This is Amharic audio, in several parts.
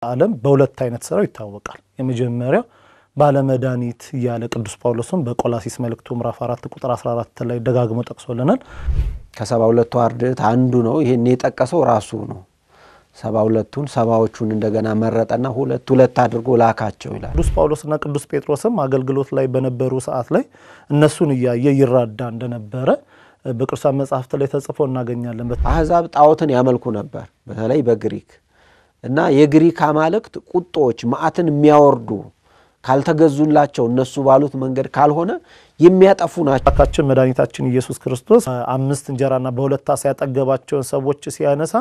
ዓለም በሁለት አይነት ስራው ይታወቃል። የመጀመሪያው ባለመድኃኒት ያለ ቅዱስ ጳውሎስም በቆላሲስ መልእክቱ ምዕራፍ 4 ቁጥር 14 ላይ ደጋግሞ ጠቅሶልናል። ከ72ቱ አርድእት አንዱ ነው። ይሄን የጠቀሰው ራሱ ነው። 72ቱን ሰባዎቹን እንደገና መረጠና ሁለት አድርጎ ላካቸው ይላል። ቅዱስ ጳውሎስና ቅዱስ ጴጥሮስም አገልግሎት ላይ በነበሩ ሰዓት ላይ እነሱን ያየ ይራዳ እንደነበረ በቅዱሳን መጻሕፍት ላይ ተጽፎ እናገኛለን። አሕዛብ ጣዖትን ያመልኩ ነበር፣ በተለይ በግሪክ እና የግሪክ አማልክት ቁጦች መዓትን የሚያወርዱ ካልተገዙላቸው እነሱ ባሉት መንገድ ካልሆነ የሚያጠፉ ናቸው። አምላካችን መድኃኒታችን ኢየሱስ ክርስቶስ 5 እንጀራና በ2 ዓሣ ያጠገባቸውን ሰዎች ሲያነሳ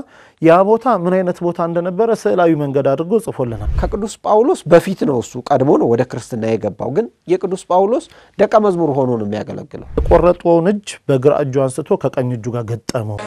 ያ ቦታ ምን አይነት ቦታ እንደነበረ ስዕላዊ መንገድ አድርጎ ጽፎልናል። ከቅዱስ ጳውሎስ በፊት ነው፣ እሱ ቀድሞ ነው ወደ ክርስትና የገባው። ግን የቅዱስ ጳውሎስ ደቀ መዝሙር ሆኖ ነው የሚያገለግለው። የቆረጠውን እጅ በግራ እጁ አንስቶ ከቀኝ እጁ ጋር ገጠመው።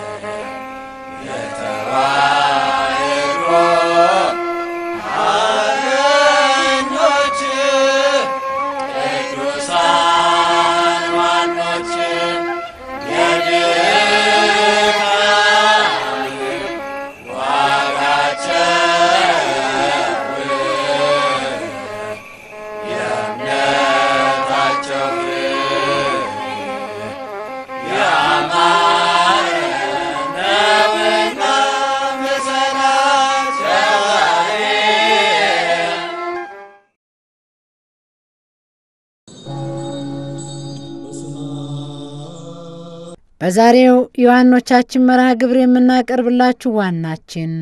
በዛሬው ዮሐንኖቻችን መርሃ ግብር የምናቀርብላችሁ ዋናችን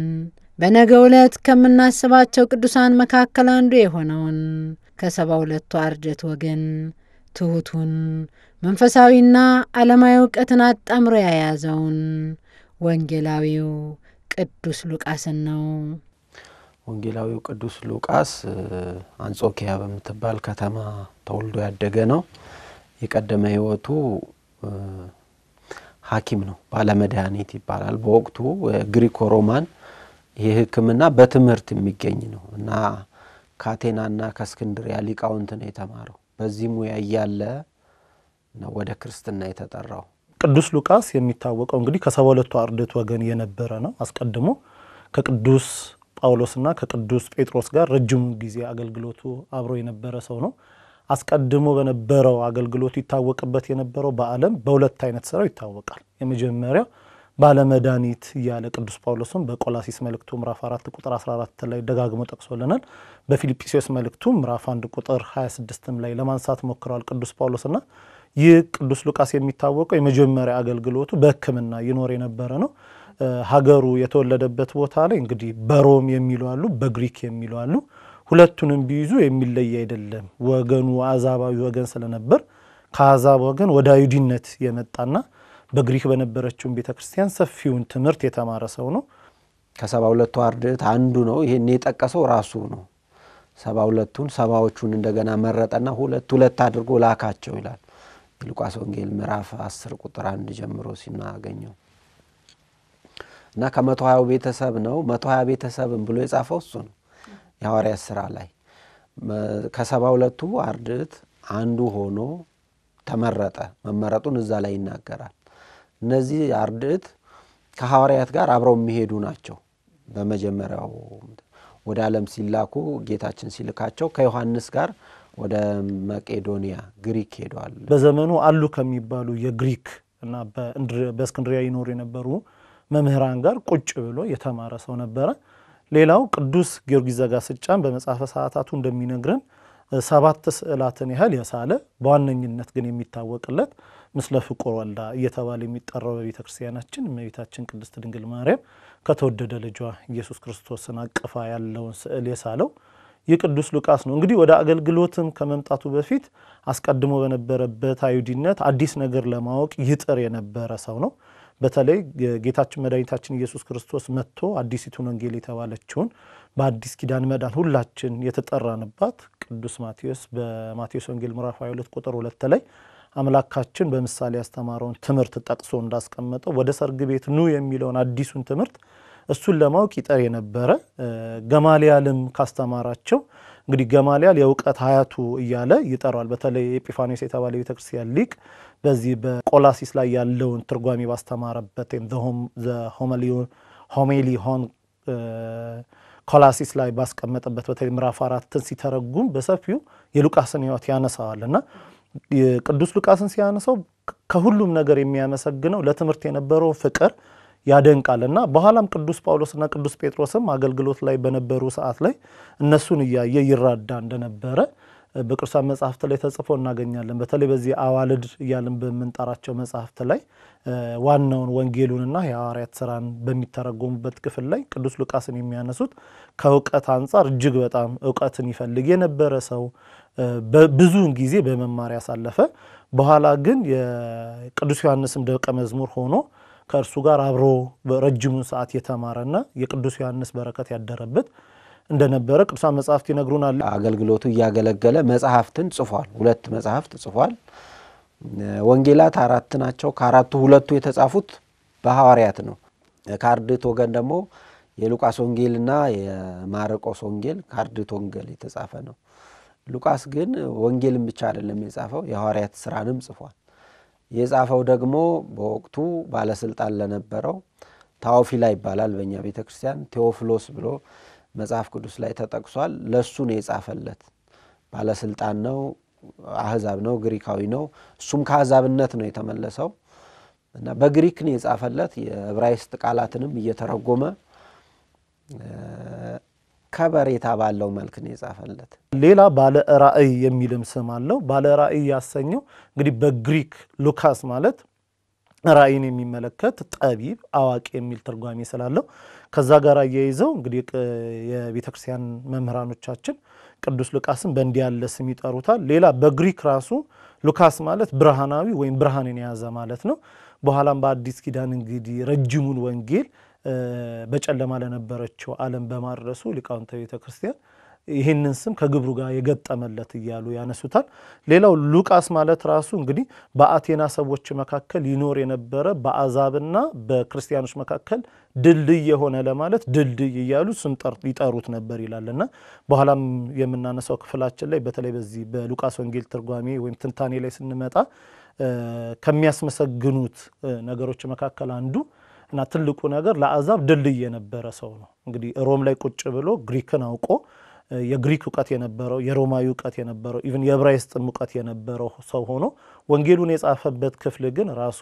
በነገው ዕለት ከምናስባቸው ቅዱሳን መካከል አንዱ የሆነውን ከ72ቱ አርድእት ወገን ትሑቱን መንፈሳዊና ዓለማዊ ዕውቀትን አጣምሮ የያዘውን ወንጌላዊው ቅዱስ ሉቃስን ነው። ወንጌላዊው ቅዱስ ሉቃስ አንጾኪያ በምትባል ከተማ ተወልዶ ያደገ ነው። የቀደመ ሕይወቱ ሐኪም ነው፣ ባለመድኃኒት ይባላል። በወቅቱ ግሪኮ ሮማን የሕክምና በትምህርት የሚገኝ ነው እና ከአቴናና ከእስክንድርያ ሊቃውንት ነው የተማረው። በዚህ ሙያ እያለ ነው ወደ ክርስትና የተጠራው። ቅዱስ ሉቃስ የሚታወቀው እንግዲህ ከ72ቱ አርድእት ወገን የነበረ ነው። አስቀድሞ ከቅዱስ ጳውሎስና ከቅዱስ ጴጥሮስ ጋር ረጅም ጊዜ አገልግሎቱ አብሮ የነበረ ሰው ነው። አስቀድሞ በነበረው አገልግሎቱ ይታወቅበት የነበረው በዓለም በሁለት አይነት ስራው ይታወቃል። የመጀመሪያው ባለመድኃኒት ያለ ቅዱስ ጳውሎስም በቆላሲስ መልእክቱ ምዕራፍ 4 ቁጥር 14 ላይ ደጋግሞ ጠቅሶልናል። በፊልጵስዩስ መልእክቱ ምዕራፍ 1 ቁጥር 26 ላይ ለማንሳት ሞክሯል ቅዱስ ጳውሎስና። ይህ ቅዱስ ሉቃስ የሚታወቀው የመጀመሪያ አገልግሎቱ በሕክምና ይኖር የነበረ ነው። ሀገሩ የተወለደበት ቦታ ላይ እንግዲህ በሮም የሚሉ አሉ፣ በግሪክ የሚሉ አሉ። ሁለቱንም ቢይዙ የሚለይ አይደለም። ወገኑ አሕዛባዊ ወገን ስለነበር ከአሕዛብ ወገን ወደ አይሁድነት የመጣና በግሪክ በነበረችው ቤተክርስቲያን ሰፊውን ትምህርት የተማረ ሰው ነው። ከ72ቱ አርድእት አንዱ ነው። ይሄን የጠቀሰው ራሱ ነው። 72ቱን ሰባዎቹን እንደገና መረጠና ሁለት አድርጎ ላካቸው ይላል። የሉቃስ ወንጌል ምዕራፍ 10 ቁጥር 1 ጀምሮ ሲናገኘው እና ከ120 ቤተሰብ ነው። 120 ቤተሰብን ብሎ የጻፈው እሱ ነው። የሐዋርያት ሥራ ላይ ከ72ቱ አርድእት አንዱ ሆኖ ተመረጠ። መመረጡን እዛ ላይ ይናገራል። እነዚህ አርድእት ከሐዋርያት ጋር አብረው የሚሄዱ ናቸው። በመጀመሪያው ወደ ዓለም ሲላኩ ጌታችን ሲልካቸው ከዮሐንስ ጋር ወደ መቄዶንያ ግሪክ ሄደዋል። በዘመኑ አሉ ከሚባሉ የግሪክ እና በእስክንድርያ ይኖሩ የነበሩ መምህራን ጋር ቁጭ ብሎ የተማረ ሰው ነበረ። ሌላው ቅዱስ ጊዮርጊስ ዘጋስጫን በመጽሐፈ ሰዓታቱ እንደሚነግረን 7 ስዕላትን ያህል የሳለ በዋነኝነት ግን የሚታወቅለት ምስለ ፍቁር ወልዳ እየተባለ የሚጠራው በቤተክርስቲያናችን እመቤታችን ቅድስት ድንግል ማርያም ከተወደደ ልጇ ኢየሱስ ክርስቶስን አቅፋ ያለውን ስዕል የሳለው የቅዱስ ሉቃስ ነው። እንግዲህ ወደ አገልግሎትም ከመምጣቱ በፊት አስቀድሞ በነበረበት አይሁድነት አዲስ ነገር ለማወቅ ይጥር የነበረ ሰው ነው። በተለይ ጌታችን መድኃኒታችን ኢየሱስ ክርስቶስ መጥቶ አዲሲቱን ወንጌል የተባለችውን በአዲስ ኪዳን መዳን ሁላችን የተጠራንባት ቅዱስ ማቴዎስ በማቴዎስ ወንጌል ምዕራፍ 22 ቁጥር 2 ላይ አምላካችን በምሳሌ ያስተማረውን ትምህርት ጠቅሶ እንዳስቀመጠው ወደ ሰርግ ቤት ኑ የሚለውን አዲሱን ትምህርት እሱን ለማወቅ ይጥር የነበረ ገማልያልም ካስተማራቸው እንግዲህ ገማልያል የእውቀት ሀያቱ እያለ ይጠራዋል። በተለይ ኤጲፋኒዮስ የተባለ ቤተክርስቲያን ሊቅ በዚህ በቆላሲስ ላይ ያለውን ትርጓሜ ባስተማረበት ሆሜሊ ሆን ኮላሲስ ላይ ባስቀመጠበት በተለይ ምዕራፍ 4ን ሲተረጉም በሰፊው የሉቃስን ሕይወት ያነሳዋልና ቅዱስ ሉቃስን ሲያነሳው ከሁሉም ነገር የሚያመሰግነው ለትምህርት የነበረው ፍቅር ያደንቃልና በኋላም ቅዱስ ጳውሎስና ቅዱስ ጴጥሮስም አገልግሎት ላይ በነበሩ ሰዓት ላይ እነሱን እያየ ይራዳ እንደነበረ በቅዱሳን መጻሕፍት ላይ ተጽፎ እናገኛለን። በተለይ በዚህ አዋልድ እያልን በመንጠራቸው መጻሕፍት ላይ ዋናውን ወንጌሉንና የሐዋርያት ሥራን በሚተረጎሙበት ክፍል ላይ ቅዱስ ሉቃስን የሚያነሱት ከእውቀት አንጻር እጅግ በጣም እውቀትን ይፈልግ የነበረ ሰው ብዙውን ጊዜ በመማር ያሳለፈ በኋላ ግን የቅዱስ ዮሐንስም ደቀ መዝሙር ሆኖ ከእርሱ ጋር አብሮ ረጅሙን ሰዓት የተማረና የቅዱስ ዮሐንስ በረከት ያደረበት እንደነበረ ቅዱሳን መጻሕፍት ይነግሩናል። አገልግሎቱ እያገለገለ መጽሐፍትን ጽፏል። 2 መጽሐፍት ጽፏል። ወንጌላት 4 ናቸው። ከአራቱ 2ቱ የተጻፉት በሐዋርያት ነው። ከአርድእት ወገን ደግሞ የሉቃስ ወንጌልና የማርቆስ ወንጌል ከአርድእት ወንጌል የተጻፈ ነው። ሉቃስ ግን ወንጌልን ብቻ አይደለም የጻፈው፣ የሐዋርያት ሥራንም ጽፏል። የጻፈው ደግሞ በወቅቱ ባለስልጣን ለነበረው ታዎፊላ ይባላል በእኛ ቤተክርስቲያን። ቴዎፍሎስ ብሎ መጽሐፍ ቅዱስ ላይ ተጠቅሷል። ለሱ ነው የጻፈለት። ባለስልጣን ነው፣ አህዛብ ነው፣ ግሪካዊ ነው። እሱም ከአህዛብነት ነው የተመለሰው እና በግሪክ ነው የጻፈለት። የዕብራይስጥ ቃላትንም እየተረጎመ ከበሬታ ባለው መልክ ነው የጻፈለት። ሌላ ባለ ራእይ የሚልም ስም አለው። ባለ ራእይ ያሰኘው እንግዲህ በግሪክ ሉካስ ማለት ራእይን የሚመለከት ጠቢብ አዋቂ የሚል ትርጓሜ ስላለው ከዛ ጋር አያይዘው እንግዲህ የቤተክርስቲያን መምህራኖቻችን ቅዱስ ሉቃስን በእንዲህ ያለ ስም ይጠሩታል። ሌላ በግሪክ ራሱ ሉካስ ማለት ብርሃናዊ ወይም ብርሃንን የያዘ ማለት ነው። በኋላም በአዲስ ኪዳን እንግዲህ ረጅሙን ወንጌል በጨለማ ለነበረችው ዓለም በማድረሱ ሊቃውንተ ቤተክርስቲያን ይህንን ስም ከግብሩ ጋር የገጠመለት እያሉ ያነሱታል። ሌላው ሉቃስ ማለት ራሱ እንግዲህ በአቴና ሰዎች መካከል ይኖር የነበረ በአሕዛብና በክርስቲያኖች መካከል ድልድይ የሆነ ለማለት ድልድይ እያሉ ስም ይጠሩት ነበር ይላልና በኋላም የምናነሳው ክፍላችን ላይ በተለይ በዚህ በሉቃስ ወንጌል ትርጓሜ ወይም ትንታኔ ላይ ስንመጣ ከሚያስመሰግኑት ነገሮች መካከል አንዱ እና ትልቁ ነገር ለአሕዛብ ድልድይ የነበረ ሰው ነው። እንግዲህ ሮም ላይ ቁጭ ብሎ ግሪክን አውቆ የግሪክ ዕውቀት የነበረው የሮማዊ ዕውቀት የነበረው ኢቭን የዕብራይስጥ ዕውቀት የነበረው ሰው ሆኖ ወንጌሉን የጻፈበት ክፍል ግን ራሱ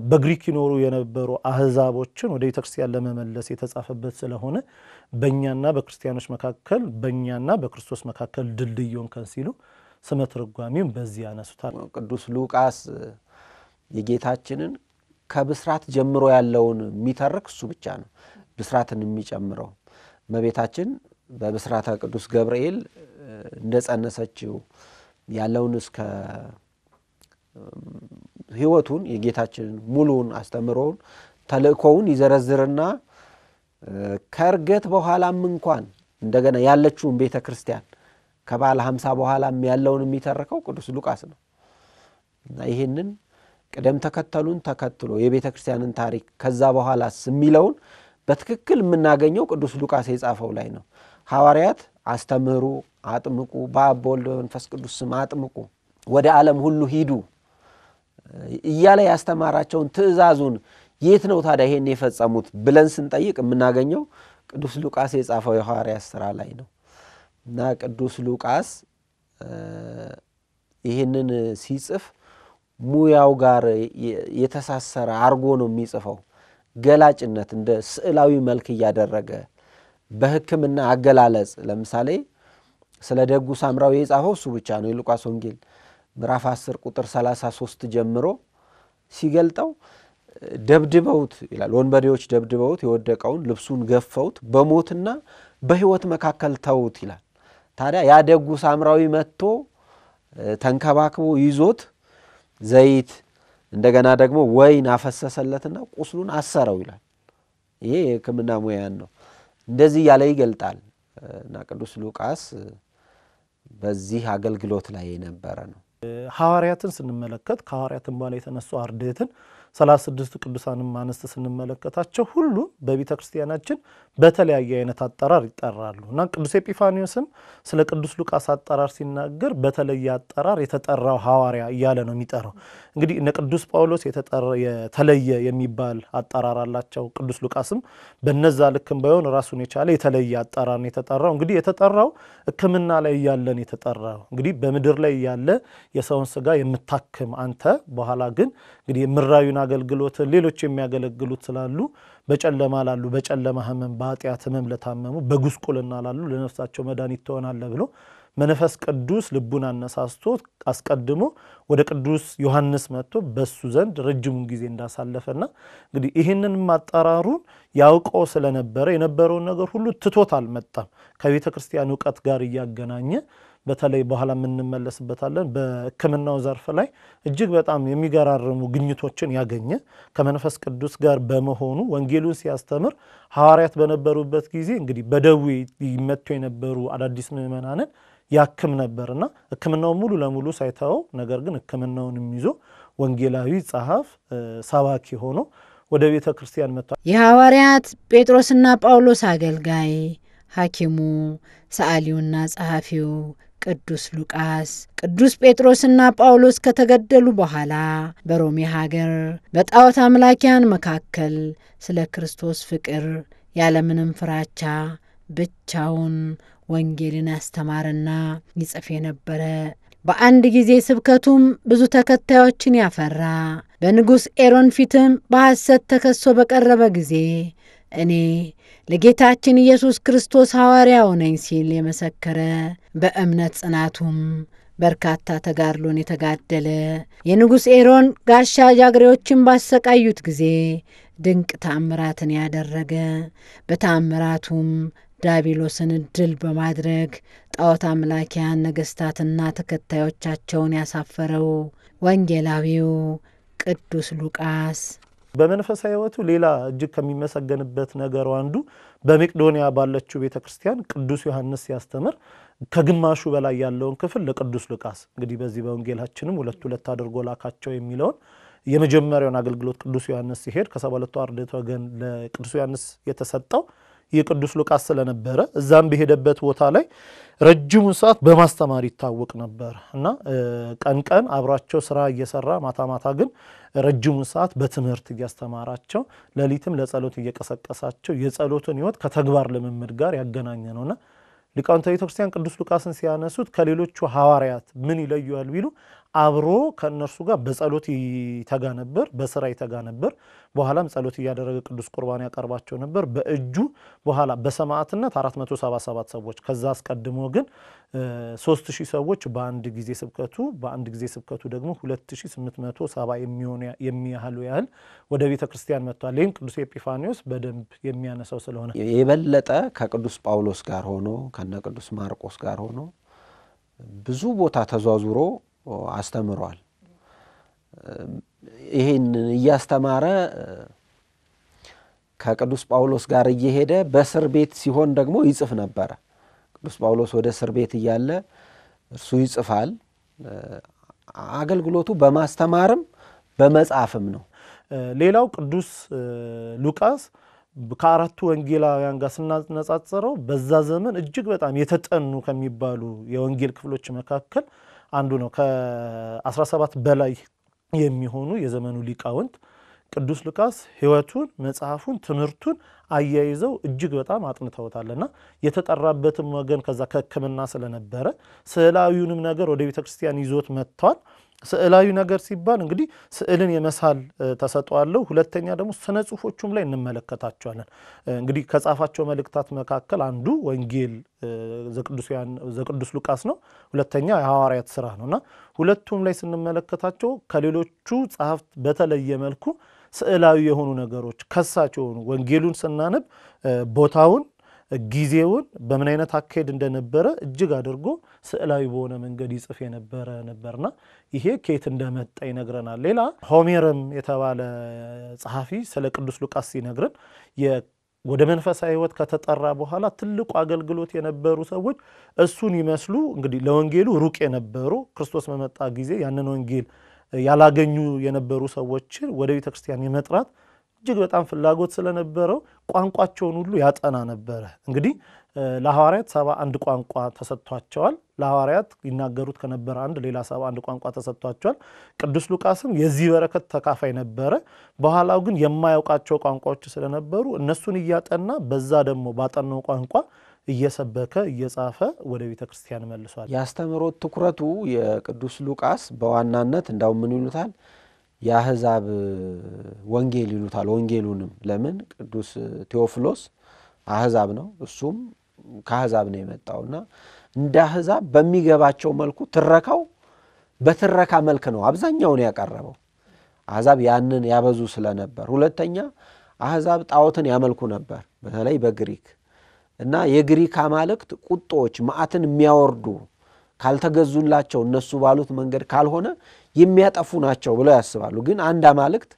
በግሪክ ይኖሩ የነበሩ አሕዛቦችን ወደ ቤተክርስቲያን ለመመለስ የተጻፈበት ስለሆነ በእኛና በክርስቲያኖች መካከል በእኛና በክርስቶስ መካከል ድልድይ ሆንከን ሲሉ ስመ ትርጓሜውን በዚህ ያነሱታል። ቅዱስ ሉቃስ የጌታችንን ከብስራት ጀምሮ ያለውን የሚተርክ እሱ ብቻ ነው። ብስራትን የሚጨምረው እመቤታችን በብስራተ ቅዱስ ገብርኤል እንደጸነሰችው ያለውን እስከ ሕይወቱን የጌታችንን ሙሉውን አስተምሮውን ተልእኮውን ይዘረዝርና ከእርገት በኋላም እንኳን እንደገና ያለችውን ቤተ ክርስቲያን ከባለ 50 በኋላም ያለውን የሚተርከው ቅዱስ ሉቃስ ነው እና ይህንን ቅደም ተከተሉን ተከትሎ የቤተ ክርስቲያንን ታሪክ ከዛ በኋላስ የሚለውን በትክክል የምናገኘው ቅዱስ ሉቃስ የጻፈው ላይ ነው። ሐዋርያት አስተምህሩ፣ አጥምቁ፣ በአብ በወልድ በመንፈስ ቅዱስ ስም አጥምቁ፣ ወደ ዓለም ሁሉ ሂዱ እያለ ያስተማራቸውን ትእዛዙን የት ነው ታዲያ ይሄን የፈጸሙት ብለን ስንጠይቅ የምናገኘው ቅዱስ ሉቃስ የጻፈው የሐዋርያት ሥራ ላይ ነው እና ቅዱስ ሉቃስ ይህንን ሲጽፍ ሙያው ጋር የተሳሰረ አርጎ ነው የሚጽፈው። ገላጭነት እንደ ስዕላዊ መልክ እያደረገ በሕክምና አገላለጽ ለምሳሌ ስለ ደጉ ሳምራዊ የጻፈው እሱ ብቻ ነው። የሉቃስ ወንጌል ምዕራፍ 10 ቁጥር 33 ጀምሮ ሲገልጠው ደብድበውት ይላል። ወንበዴዎች ደብድበውት የወደቀውን ልብሱን ገፈውት በሞትና በሕይወት መካከል ተውት ይላል። ታዲያ ያ ደጉ ሳምራዊ መጥቶ ተንከባክቦ ይዞት ዘይት እንደገና ደግሞ ወይን አፈሰሰለትና ቁስሉን አሰረው ይላል። ይሄ የሕክምና ሙያን ነው። እንደዚህ ያለ ይገልጣል እና ቅዱስ ሉቃስ በዚህ አገልግሎት ላይ የነበረ ነው። ሐዋርያትን ስንመለከት ከሐዋርያትን በኋላ የተነሱ አርድእትን 36 ቅዱሳንም አንስት ስንመለከታቸው ሁሉ በቤተ ክርስቲያናችን በተለያየ አይነት አጠራር ይጠራሉ እና ቅዱስ ኤጲፋኒዮስም ስለ ቅዱስ ሉቃስ አጠራር ሲናገር በተለየ አጠራር የተጠራው ሐዋርያ እያለ ነው የሚጠራው። እንግዲህ እነ ቅዱስ ጳውሎስ የተለየ የሚባል አጠራር አላቸው። ቅዱስ ሉቃስም በነዛ ልክም ባይሆን ራሱን የቻለ የተለየ አጠራር ነው የተጠራው። እንግዲህ የተጠራው ሕክምና ላይ ያለን የተጠራው እንግዲህ በምድር ላይ ያለ የሰውን ስጋ የምታክም አንተ በኋላ ግን እንግዲህ ምራዩን አገልግሎት ሌሎች የሚያገለግሉት ስላሉ በጨለማ ላሉ በጨለማ ህመም በኃጢአት ህመም ለታመሙ በጉስቁልና ላሉ ለነፍሳቸው መድኃኒት ትሆናለህ ብሎ መንፈስ ቅዱስ ልቡን አነሳስቶ አስቀድሞ ወደ ቅዱስ ዮሐንስ መጥቶ በሱ ዘንድ ረጅሙን ጊዜ እንዳሳለፈና እንግዲህ ይህንን ማጠራሩን ያውቀው ስለነበረ የነበረውን ነገር ሁሉ ትቶት አልመጣም። ከቤተ ክርስቲያን ዕውቀት ጋር እያገናኘ በተለይ በኋላ እንመለስበታለን በሕክምናው ዘርፍ ላይ እጅግ በጣም የሚገራርሙ ግኝቶችን ያገኘ ከመንፈስ ቅዱስ ጋር በመሆኑ ወንጌሉን ሲያስተምር ሐዋርያት በነበሩበት ጊዜ እንግዲህ በደዌ ይመቱ የነበሩ አዳዲስ ምዕመናንን ያክም ነበርና ሕክምናው ሙሉ ለሙሉ ሳይተው ነገር ግን ሕክምናውንም ይዞ ወንጌላዊ ጸሐፍ ሰባኪ ሆኖ ወደ ቤተ ክርስቲያን መጥቷል። የሐዋርያት ጴጥሮስና ጳውሎስ አገልጋይ ሐኪሙ ሰዓሊውና ጸሐፊው ቅዱስ ሉቃስ ቅዱስ ጴጥሮስና ጳውሎስ ከተገደሉ በኋላ በሮሜ ሀገር በጣዖት አምላኪያን መካከል ስለ ክርስቶስ ፍቅር ያለምንም ፍራቻ ብቻውን ወንጌልን ያስተማረና ይጽፍ የነበረ በአንድ ጊዜ ስብከቱም ብዙ ተከታዮችን ያፈራ በንጉሥ ኤሮን ፊትም በሐሰት ተከሶ በቀረበ ጊዜ እኔ ለጌታችን ኢየሱስ ክርስቶስ ሐዋርያው ነኝ ሲል የመሰከረ በእምነት ጽናቱም በርካታ ተጋድሎን የተጋደለ የንጉሥ ኤሮን ጋሻ ጃግሬዎችን ባሰቃዩት ጊዜ ድንቅ ተአምራትን ያደረገ በተአምራቱም ዳቢሎስን ድል በማድረግ ጣዖት አምላኪያን ነገሥታትና ተከታዮቻቸውን ያሳፈረው ወንጌላዊው ቅዱስ ሉቃስ በመንፈሳዊ ሕይወቱ ሌላ እጅግ ከሚመሰገንበት ነገር አንዱ በመቄዶንያ ባለችው ቤተክርስቲያን ቅዱስ ዮሐንስ ሲያስተምር ከግማሹ በላይ ያለውን ክፍል ለቅዱስ ሉቃስ እንግዲህ በዚህ በወንጌላችንም ሁለት ሁለት አድርጎ ላካቸው የሚለውን የመጀመሪያውን አገልግሎት ቅዱስ ዮሐንስ ሲሄድ ከ72 አርድእት ወገን ለቅዱስ ዮሐንስ የተሰጠው የቅዱስ ሉቃስ ስለነበረ እዛም በሄደበት ቦታ ላይ ረጅሙን ሰዓት በማስተማር ይታወቅ ነበር እና ቀን ቀን አብራቸው ስራ እየሰራ ማታ ማታ ግን ረጅሙን ሰዓት በትምህርት እያስተማራቸው ሌሊትም ለጸሎት እየቀሰቀሳቸው የጸሎትን ሕይወት ከተግባር ልምምድ ጋር ያገናኘ ነውና ሊቃውንተ ቤተክርስቲያን ቅዱስ ሉቃስን ሲያነሱት ከሌሎቹ ሐዋርያት ምን ይለዩዋል ቢሉ አብሮ ከነርሱ ጋር በጸሎት ይተጋ ነበር፣ በስራ ይተጋ ነበር። በኋላም ጸሎት እያደረገ ቅዱስ ቁርባን ያቀርባቸው ነበር። በእጁ በኋላ በሰማዕትነት 477 ሰዎች ከዛ አስቀድሞ ግን 3000 ሰዎች በአንድ ጊዜ ስብከቱ ደግሞ 2870 የሚያህሉ ወደ ቤተ ክርስቲያን መጥቷል። ይህን ቅዱስ ኤጲፋኒዮስ በደንብ የሚያነሳው ስለሆነ የበለጠ ከቅዱስ ጳውሎስ ጋር ሆኖ ከነ ቅዱስ ማርቆስ ጋር ሆኖ ብዙ ቦታ ተዟዙሮ አስተምሯል። ይሄን እያስተማረ ከቅዱስ ጳውሎስ ጋር እየሄደ በእስር ቤት ሲሆን ደግሞ ይጽፍ ነበር። ቅዱስ ጳውሎስ ወደ እስር ቤት እያለ እርሱ ይጽፋል። አገልግሎቱ በማስተማርም በመጻፍም ነው። ሌላው ቅዱስ ሉቃስ ከአራቱ ወንጌላውያን ጋር ስናነጻጽረው በዛ ዘመን እጅግ በጣም የተጠኑ ከሚባሉ የወንጌል ክፍሎች መካከል አንዱ ነው። ከ17 በላይ የሚሆኑ የዘመኑ ሊቃውንት ቅዱስ ሉቃስ ሕይወቱን መጽሐፉን ትምህርቱን አያይዘው እጅግ በጣም አጥንተውታልና የተጠራበትም ወገን ከዛ ከሕክምና ስለነበረ ስዕላዊውንም ነገር ወደ ቤተ ክርስቲያን ይዞት መጥቷል። ስዕላዊ ነገር ሲባል እንግዲህ ስዕልን የመሳል ተሰጥቷለው። ሁለተኛ ደግሞ ስነ ጽሁፎቹም ላይ እንመለከታቸዋለን። እንግዲህ ከጻፋቸው መልእክታት መካከል አንዱ ወንጌል ዘቅዱስ ሉቃስ ነው። ሁለተኛ የሐዋርያት ሥራ ነውና ሁለቱም ላይ ስንመለከታቸው ከሌሎቹ ጸሐፍት በተለየ መልኩ ስዕላዊ የሆኑ ነገሮች ከሳች የሆኑ ወንጌሉን ስናነብ ቦታውን ጊዜውን በምን አይነት አካሄድ እንደነበረ እጅግ አድርጎ ስዕላዊ በሆነ መንገድ ይጽፍ ነበርና ይሄ ከየት እንደመጣ ይነግረናል። ሌላ ሆሜርም የተባለ ጸሐፊ ስለ ቅዱስ ሉቃስ ሲነግረን ወደ መንፈሳዊ ሕይወት ከተጠራ በኋላ ትልቁ አገልግሎት የነበሩ ሰዎች እሱን ይመስሉ እንግዲህ ለወንጌሉ ሩቅ የነበሩ ክርስቶስ በመጣ ጊዜ ያንን ወንጌል ያላገኙ የነበሩ ሰዎችን ወደ ቤተክርስቲያን የመጥራት እጅግ በጣም ፍላጎት ስለነበረው ቋንቋቸውን ሁሉ ያጠና ነበረ። እንግዲህ ለሐዋርያት 71 ቋንቋ ተሰጥቷቸዋል። ለሐዋርያት ይናገሩት ከነበረ አንድ ሌላ 71 ቋንቋ ተሰጥቷቸዋል። ቅዱስ ሉቃስም የዚህ በረከት ተካፋይ ነበረ። በኋላው ግን የማያውቃቸው ቋንቋዎች ስለነበሩ እነሱን እያጠና በዛ ደግሞ ባጠናው ቋንቋ እየሰበከ እየጻፈ ወደ ቤተክርስቲያን መልሷል። ያስተምሮት ትኩረቱ የቅዱስ ሉቃስ በዋናነት እንዳው ምን ይሉታል የአሕዛብ ወንጌል ይሉታል። ወንጌሉንም ለምን ቅዱስ ቴዎፍሎስ አሕዛብ ነው፣ እሱም ከአሕዛብ ነው የመጣውና እንደ አሕዛብ በሚገባቸው መልኩ ትረካው በትረካ መልክ ነው አብዛኛውን ያቀረበው። አሕዛብ ያንን ያበዙ ስለነበር። ሁለተኛ አሕዛብ ጣዖትን ያመልኩ ነበር፣ በተለይ በግሪክ እና የግሪክ አማልክት ቁጦች መዓትን የሚያወርዱ ካልተገዙላቸው እነሱ ባሉት መንገድ ካልሆነ የሚያጠፉ ናቸው ብለው ያስባሉ። ግን አንድ አማልክት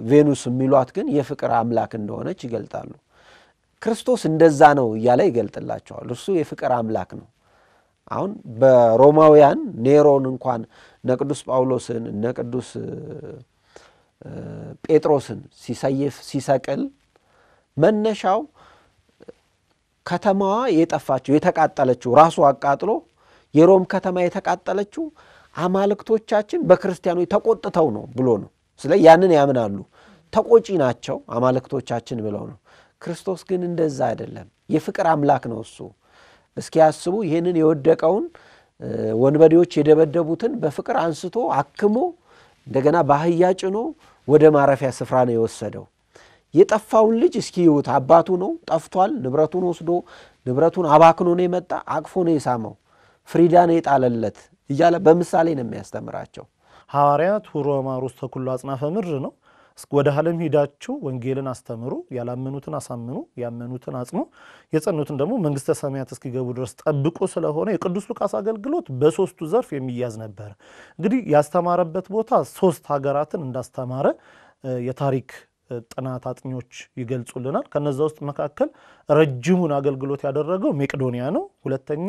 ቬኑስ የሚሏት ግን የፍቅር አምላክ እንደሆነች ይገልጣሉ። ክርስቶስ እንደዛ ነው እያለ ይገልጥላቸዋል። እርሱ የፍቅር አምላክ ነው። አሁን በሮማውያን ኔሮን እንኳን እነ ቅዱስ ጳውሎስን እነ ቅዱስ ጴጥሮስን ሲሰይፍ ሲሰቅል መነሻው ከተማዋ የጠፋችው የተቃጠለችው ራሱ አቃጥሎ የሮም ከተማ የተቃጠለችው አማልክቶቻችን በክርስቲያኖች ተቆጥተው ነው ብሎ ነው። ስለዚህ ያንን ያምናሉ። ተቆጪ ናቸው አማልክቶቻችን ብለው ነው። ክርስቶስ ግን እንደዛ አይደለም። የፍቅር አምላክ ነው እሱ። እስኪ ያስቡ ይሄንን የወደቀውን ወንበዴዎች የደበደቡትን በፍቅር አንስቶ አክሞ እንደገና ባህያ ጭኖ ወደ ማረፊያ ስፍራ ነው የወሰደው። የጠፋውን ልጅ እስኪ ይውት አባቱ ነው ጠፍቷል፣ ንብረቱን ወስዶ ንብረቱን አባክኖ ነው የመጣ፣ አቅፎ ነው የሳመው፣ ፍሪዳን የጣለለት እያለ በምሳሌ ነው የሚያስተምራቸው። ሐዋርያት ሁሮ ማሩስ ተኩሉ አጽናፈ ምድር ነው። ወደ ዓለም ሄዳችሁ ወንጌልን አስተምሩ፣ ያላመኑትን አሳምኑ፣ ያመኑትን አጽኑ፣ የጸኑትን ደግሞ መንግስተ ሰማያት እስኪገቡ ድረስ ጠብቁ ስለሆነ የቅዱስ ሉቃስ አገልግሎት በሶስቱ ዘርፍ የሚያዝ ነበር። እንግዲህ ያስተማረበት ቦታ 3 ሀገራትን እንዳስተማረ የታሪክ ጥናት አጥኞች ይገልጹልናል። ከነዛ ውስጥ መካከል ረጅሙን አገልግሎት ያደረገው መቄዶንያ ነው፣ ሁለተኛ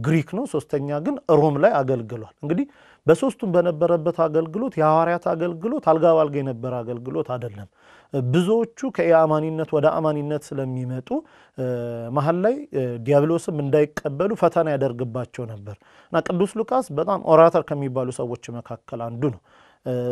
ግሪክ ነው፣ ሶስተኛ ግን ሮም ላይ አገልግሏል። እንግዲህ በሶስቱም በነበረበት አገልግሎት የሐዋርያት አገልግሎት አልጋ ባልጋ የነበረ አገልግሎት አይደለም። ብዙዎቹ ከአማኒነት ወደ አማኒነት ስለሚመጡ መሀል ላይ ዲያብሎስም እንዳይቀበሉ ፈተና ያደርግባቸው ነበር እና ቅዱስ ሉቃስ በጣም ኦራተር ከሚባሉ ሰዎች መካከል አንዱ ነው።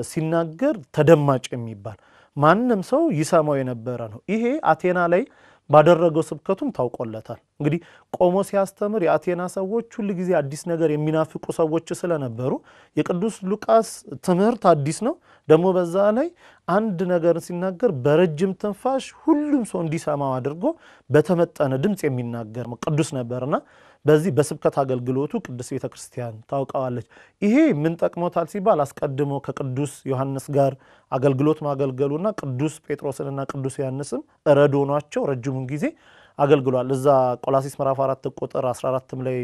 ሲናገር ተደማጭ የሚባል ማንም ሰው ይሰማው የነበረ ነው። ይሄ አቴና ላይ ባደረገው ስብከቱም ታውቆለታል። እንግዲህ ቆሞ ሲያስተምር የአቴና ሰዎች ሁሉ ጊዜ አዲስ ነገር የሚናፍቁ ሰዎች ስለነበሩ የቅዱስ ሉቃስ ትምህርት አዲስ ነው። ደግሞ በዛ ላይ አንድ ነገር ሲናገር በረጅም ትንፋሽ ሁሉም ሰው እንዲሰማው አድርጎ በተመጠነ ድምጽ የሚናገር ቅዱስ ነበርና በዚህ በስብከት አገልግሎቱ ቅዱስ ቤተክርስቲያን ታውቃዋለች። ይሄ ምን ጠቅሞታል ሲባል አስቀድሞ ከቅዱስ ዮሐንስ ጋር አገልግሎት ማገልገሉና ቅዱስ ጴጥሮስንና ቅዱስ ዮሐንስም ረዶናቸው ረጅሙን ጊዜ አገልግሏል። እዛ ቆላሲስ ምዕራፍ 4 ቁጥር 14 ላይ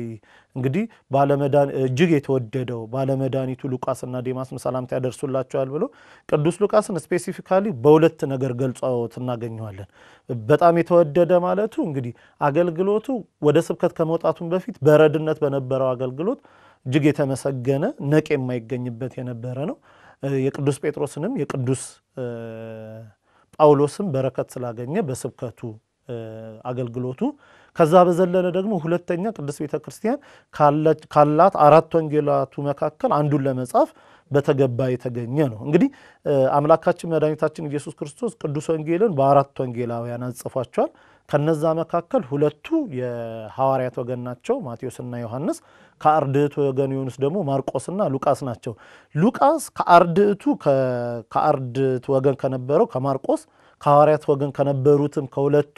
እንግዲህ ባለመዳን እጅግ የተወደደው ባለመዳኒቱ ሉቃስና ዴማስም ሰላምታ ያደርሱላቸዋል ብሎ ቅዱስ ሉቃስን ስፔሲፊካሊ በሁለት ነገር ገልጾት እናገኘዋለን። በጣም የተወደደ ማለቱ እንግዲህ አገልግሎቱ ወደ ስብከት ከመውጣቱም በፊት በረድነት በነበረው አገልግሎት እጅግ የተመሰገነ ነቅ የማይገኝበት የነበረ ነው። የቅዱስ ጴጥሮስንም የቅዱስ ጳውሎስም በረከት ስላገኘ በስብከቱ አገልግሎቱ ከዛ በዘለለ ደግሞ ሁለተኛ ቅዱስ ቤተክርስቲያን ካላት 4 ወንጌላቱ መካከል አንዱን ለመጻፍ በተገባ የተገኘ ነው። እንግዲህ አምላካችን መድኃኒታችን ኢየሱስ ክርስቶስ ቅዱስ ወንጌልን በ4 ወንጌላውያን አጽፏቸዋል። ከነዛ መካከል 2ቱ የሐዋርያት ወገን ናቸው፣ ማቴዎስና ዮሐንስ። ከአርድእቱ ወገን የሆኑት ደግሞ ማርቆስና ሉቃስ ናቸው። ሉቃስ ከአርድእቱ ወገን ከነበረው ከማርቆስ ከሐዋርያት ወገን ከነበሩትም ከሁለቱ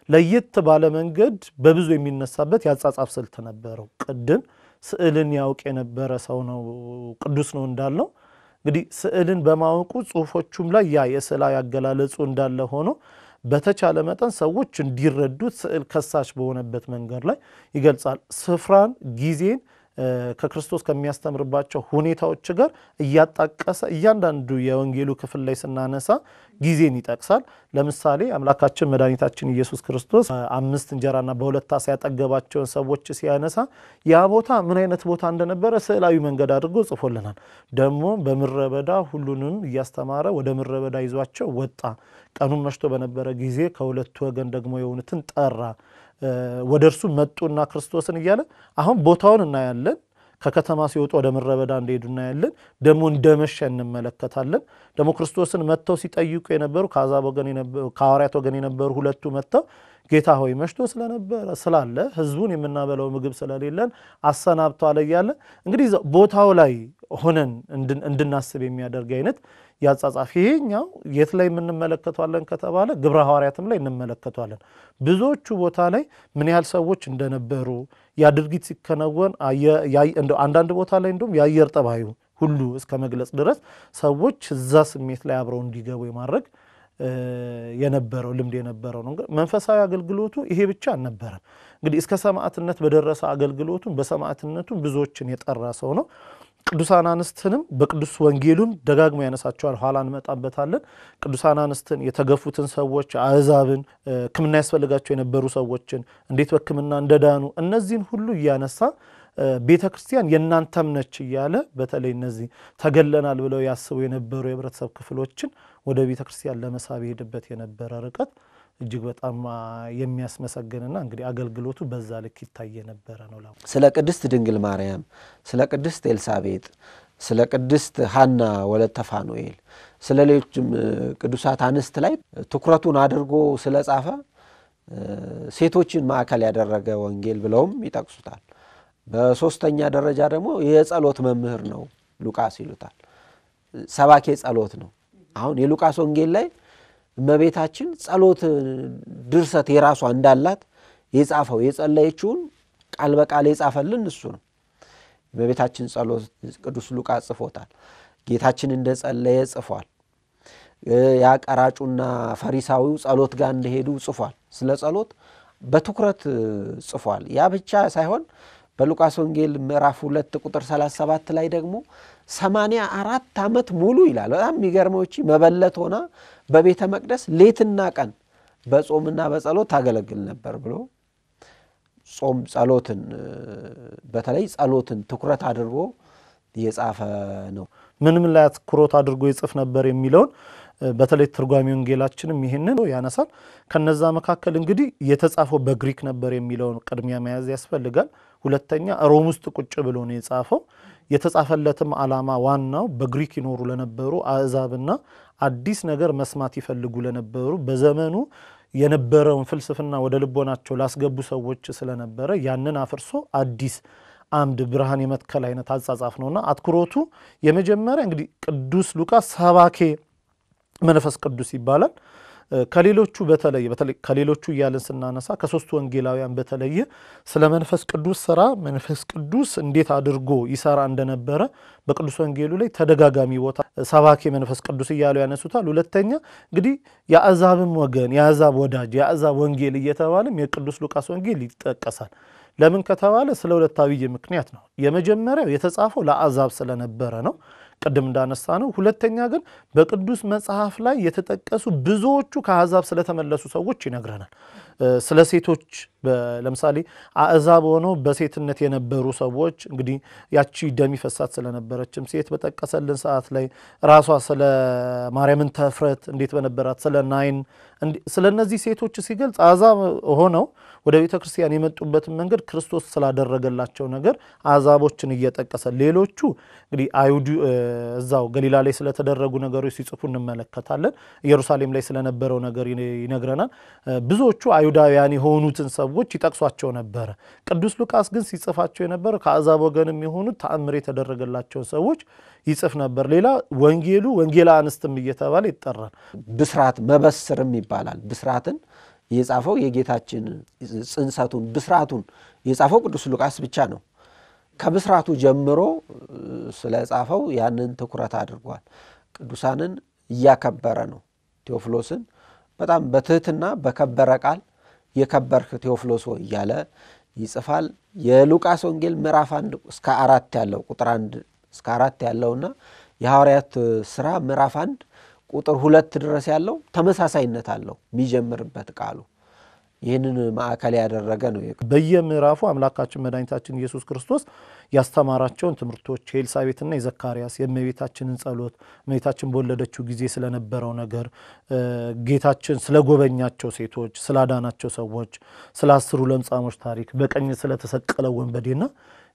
ለየት ባለ መንገድ በብዙ የሚነሳበት ያጻጻፍ ስልት ነበረው። ቅድም ስዕልን ያውቅ የነበረ ሰው ነው ቅዱስ ነው እንዳልነው እንግዲህ ስዕልን በማወቁ ጽሁፎቹም ላይ ያ የስዕል ያገላለጹ እንዳለ ሆኖ በተቻለ መጠን ሰዎች እንዲረዱት ስዕል ከሳሽ በሆነበት መንገድ ላይ ይገልጻል። ስፍራን ጊዜን ከክርስቶስ ከሚያስተምርባቸው ሁኔታዎች ጋር እያጣቀሰ እያንዳንዱ የወንጌሉ ክፍል ላይ ስናነሳ ጊዜን ይጠቅሳል። ለምሳሌ አምላካችን መድኃኒታችን ኢየሱስ ክርስቶስ 5 እንጀራና በ2 ዓሣ ያጠገባቸውን ሰዎች ሲያነሳ ያ ቦታ ምን አይነት ቦታ እንደነበረ ስዕላዊ መንገድ አድርጎ ጽፎልናል። ደግሞ በምድረ በዳ ሁሉንም እያስተማረ ወደ ምድረ በዳ ይዟቸው ወጣ። ቀኑን መሽቶ በነበረ ጊዜ ከሁለቱ ወገን ደግሞ የሆኑትን ጠራ። ወደ እርሱ መጡና ክርስቶስን እያለ አሁን ቦታውን እናያለን። ከከተማ ሲወጡ ወደ ምድረ በዳ እንደሄዱ እናያለን። ደግሞ እንደመሸ እንመለከታለን። ደግሞ ክርስቶስን መጥተው ሲጠይቁ የነበሩ ከአሕዛብ ወገን የነበሩ ከሐዋርያት ወገን የነበሩ ሁለቱ መጥተው ጌታ ሆይ መሽቶ ስለነበረ ስላለ ሕዝቡን የምናበላው ምግብ ስለሌለን አሰናብቶ አለ እያለ እንግዲህ ቦታው ላይ ሆነን እንድናስብ የሚያደርግ አይነት ያጻጻፍ ይሄኛው የት ላይ እንመለከቷለን ከተባለ ግብረ ሐዋርያትም ላይ እንመለከቷለን። ብዙዎቹ ቦታ ላይ ምን ያህል ሰዎች እንደነበሩ ያ ድርጊት ሲከናወን አንዳንድ ቦታ ላይ እንደውም የአየር ጠባዩ ሁሉ እስከ መግለጽ ድረስ ሰዎች እዛ ስሜት ላይ አብረው እንዲገቡ የማድረግ የነበረው ልምድ የነበረው ነው። መንፈሳዊ አገልግሎቱ ይሄ ብቻ አልነበረም። እንግዲህ እስከ ሰማዕትነት በደረሰ አገልግሎቱ በሰማዕትነቱ ብዙዎችን የጠራ ሰው ነው። ቅዱሳን አንስትንም በቅዱስ ወንጌሉን ደጋግሞ ያነሳቸዋል። ኋላ እንመጣበታለን። ቅዱሳን አንስትን የተገፉትን ሰዎች አሕዛብን ሕክምና ያስፈልጋቸው የነበሩ ሰዎችን እንዴት በሕክምና እንደዳኑ እነዚህን ሁሉ እያነሳ ቤተ ክርስቲያን የእናንተም ነች እያለ በተለይ እነዚህ ተገለናል ብለው ያስቡ የነበሩ የህብረተሰብ ክፍሎችን ወደ ቤተ ክርስቲያን ለመሳብ ሄድበት የነበረ ርቀት እጅግ በጣም የሚያስመሰግንና እንግዲህ አገልግሎቱ በዛ ልክ ይታይ የነበረ ነው። ስለ ቅድስት ድንግል ማርያም፣ ስለ ቅድስት ኤልሳቤጥ፣ ስለ ቅድስት ሐና ወለተ ፋኑኤል፣ ስለ ሌሎችም ቅዱሳት አንስት ላይ ትኩረቱን አድርጎ ስለጻፈ ሴቶችን ማዕከል ያደረገ ወንጌል ብለውም ይጠቅሱታል። በሶስተኛ ደረጃ ደግሞ የጸሎት መምህር ነው ሉቃስ ይሉታል። ሰባኬ ጸሎት ነው። አሁን የሉቃስ ወንጌል ላይ እመቤታችን ጸሎት ድርሰት የራሷ እንዳላት የጻፈው የጸለየችውን ቃል በቃል የጻፈልን እሱ ነው። እመቤታችን ጸሎት ቅዱስ ሉቃስ ጽፎታል። ጌታችን እንደጸለየ ጽፏል። ያ ቀራጩና ፈሪሳዊው ጸሎት ጋር እንደሄዱ ጽፏል። ስለ ጸሎት በትኩረት ጽፏል። ያ ብቻ ሳይሆን በሉቃስ ወንጌል ምዕራፍ 2 ቁጥር 37 ላይ ደግሞ 84 ዓመት ሙሉ ይላል። በጣም የሚገርመው እቺ መበለት ሆና በቤተ መቅደስ ሌትና ቀን በጾምና በጸሎት ታገለግል ነበር ብሎ ጾም ጸሎትን በተለይ ጸሎትን ትኩረት አድርጎ የጻፈ ነው። ምንም ላይ ትኩረት አድርጎ ይጽፍ ነበር የሚለውን በተለይ ትርጓሜ ወንጌላችንም ይሄንን ያነሳል። ከነዛ መካከል እንግዲህ የተጻፈው በግሪክ ነበር የሚለውን ቅድሚያ መያዝ ያስፈልጋል። ሁለተኛ ሮም ውስጥ ቁጭ ብሎ ነው የጻፈው። የተጻፈለትም ዓላማ ዋናው በግሪክ ይኖሩ ለነበሩ አሕዛብና አዲስ ነገር መስማት ይፈልጉ ለነበሩ በዘመኑ የነበረውን ፍልስፍና ወደ ልቦናቸው ላስገቡ ሰዎች ስለነበረ ያንን አፍርሶ አዲስ አምድ ብርሃን የመትከል አይነት አጻጻፍ ነውና አትኩሮቱ የመጀመሪያ እንግዲህ ቅዱስ ሉቃስ ሰባኬ መንፈስ ቅዱስ ይባላል። ከሌሎቹ በተለይ ከሌሎቹ እያልን ስናነሳ ከሶስቱ ወንጌላውያን በተለየ ስለ መንፈስ ቅዱስ ሥራ መንፈስ ቅዱስ እንዴት አድርጎ ይሰራ እንደነበረ በቅዱስ ወንጌሉ ላይ ተደጋጋሚ ቦታ ሰባኬ መንፈስ ቅዱስ እያሉ ያነሱታል። ሁለተኛ እንግዲህ የአሕዛብም ወገን የአሕዛብ ወዳጅ የአሕዛብ ወንጌል እየተባለም የቅዱስ ሉቃስ ወንጌል ይጠቀሳል። ለምን ከተባለ ስለ ሁለት አብይ ምክንያት ነው። የመጀመሪያው የተጻፈው ለአሕዛብ ስለነበረ ነው ቅድም እንዳነሳ ነው። ሁለተኛ ግን በቅዱስ መጽሐፍ ላይ የተጠቀሱ ብዙዎቹ ከአሕዛብ ስለተመለሱ ሰዎች ይነግረናል። ስለ ሴቶች ለምሳሌ አሕዛብ ሆነው በሴትነት የነበሩ ሰዎች እንግዲህ ያቺ ደም ይፈሳት ስለነበረችም ሴት በጠቀሰልን ሰዓት ላይ ራሷ ስለ ማርያምን ተፍረት እንዴት በነበራት ስለ ናይን ስለ እነዚህ ሴቶች ሲገልጽ አሕዛብ ሆነው ወደ ቤተ ክርስቲያን የመጡበትን መንገድ ክርስቶስ ስላደረገላቸው ነገር አሕዛቦችን እየጠቀሰ ሌሎቹ እንግዲህ አይሁድ እዛው ገሊላ ላይ ስለተደረጉ ነገሮች ሲጽፉ እንመለከታለን። ኢየሩሳሌም ላይ ስለነበረው ነገር ይነግረናል። ብዙዎቹ አይሁዳውያን የሆኑትን ሰዎች ይጠቅሷቸው ነበር። ቅዱስ ሉቃስ ግን ሲጽፋቸው የነበረ ከአሕዛብ ወገንም የሆኑት ተአምር የተደረገላቸው ሰዎች ይጽፍ ነበር። ሌላ ወንጌሉ ወንጌላ አንስትም እየተባለ ይጠራል። ብስራት መበስርም ይባላል። ብስራትን የጻፈው የጌታችን ጽንሰቱን ብስራቱን የጻፈው ቅዱስ ሉቃስ ብቻ ነው። ከብስራቱ ጀምሮ ስለጻፈው ያንን ትኩረት አድርጓል። ቅዱሳንን እያከበረ ነው። ቴዎፍሎስን በጣም በትህትና በከበረ ቃል የከበርክ ቴዎፍሎስ ሆይ እያለ ይጽፋል። የሉቃስ ወንጌል ምዕራፍ 1 እስከ 4 ያለው ቁጥር 1 እስከ 4 ያለውና የሐዋርያት ሥራ ምዕራፍ 1 ቁጥር 2 ድረስ ያለው ተመሳሳይነት አለው የሚጀምርበት ቃሉ። ይህንን ማዕከል ያደረገ ነው። በየምዕራፉ አምላካችን መድኃኒታችን ኢየሱስ ክርስቶስ ያስተማራቸውን ትምህርቶች የኤልሳቤጥና የዘካርያስ የእመቤታችንን ጸሎት እመቤታችን በወለደችው ጊዜ ስለነበረው ነገር ጌታችን ስለጎበኛቸው ሴቶች ስላዳናቸው ሰዎች ስለ 10 ለምጻሞች ታሪክ በቀኝ ስለተሰቀለው ወንበዴና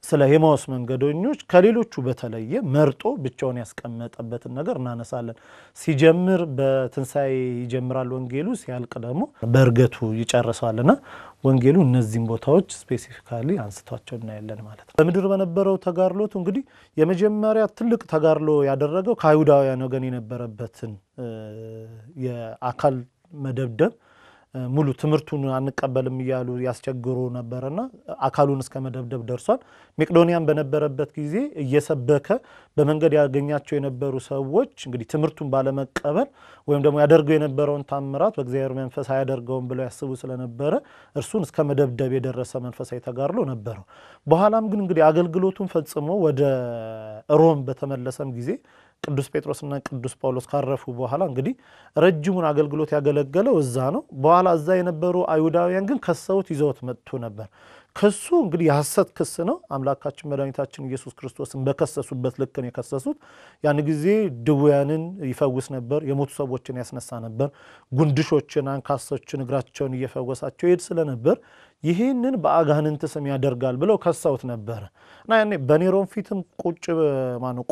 ስለ ኤማሁስ መንገደኞች ከሌሎቹ በተለየ መርጦ ብቻውን ያስቀመጠበትን ነገር እናነሳለን። ሲጀምር በትንሣኤ ይጀምራል ወንጌሉ፣ ሲያልቅ ደግሞ በእርገቱ ይጨርሳልና ወንጌሉ እነዚህን ቦታዎች ስፔሲፊካሊ አንስቷቸው እናያለን ማለት ነው። በምድር በነበረው ተጋድሎቱ እንግዲህ የመጀመሪያ ትልቅ ተጋድሎ ያደረገው ከአይሁዳውያን ወገን የነበረበትን የአካል መደብደብ ሙሉ ትምህርቱን አንቀበልም እያሉ ያስቸግሩ ነበርና አካሉን እስከ መደብደብ ደርሷል። መቄዶንያን በነበረበት ጊዜ እየሰበከ በመንገድ ያገኛቸው የነበሩ ሰዎች እንግዲህ ትምህርቱን ባለመቀበል ወይም ደግሞ ያደርገው የነበረውን ታምራት በእግዚአብሔር መንፈስ አያደርገውም ብለው ያስቡ ስለነበረ እርሱን እስከ መደብደብ የደረሰ መንፈሳዊ ተጋድሎ ነበረው። በኋላም ግን እንግዲህ አገልግሎቱን ፈጽሞ ወደ ሮም በተመለሰም ጊዜ ቅዱስ ጴጥሮስና ቅዱስ ጳውሎስ ካረፉ በኋላ እንግዲህ ረጅሙን አገልግሎት ያገለገለው እዛ ነው። በኋላ እዛ የነበሩ አይሁዳውያን ግን ከሰውት ይዘውት መጥቶ ነበር። ክሱ እንግዲህ የሐሰት ክስ ነው። አምላካችን መድኃኒታችን ኢየሱስ ክርስቶስን በከሰሱበት ልክ ነው የከሰሱት። ያን ጊዜ ድውያንን ይፈውስ ነበር፣ የሞቱ ሰዎችን ያስነሳ ነበር፣ ጉንድሾችን አንካሶችን እግራቸውን እየፈወሳቸው ይሄድ ስለነበር ይህንን በአጋንንት ስም ያደርጋል ብለው ከሰውት ነበር እና ያኔ በኔሮን ፊትም ቁጭ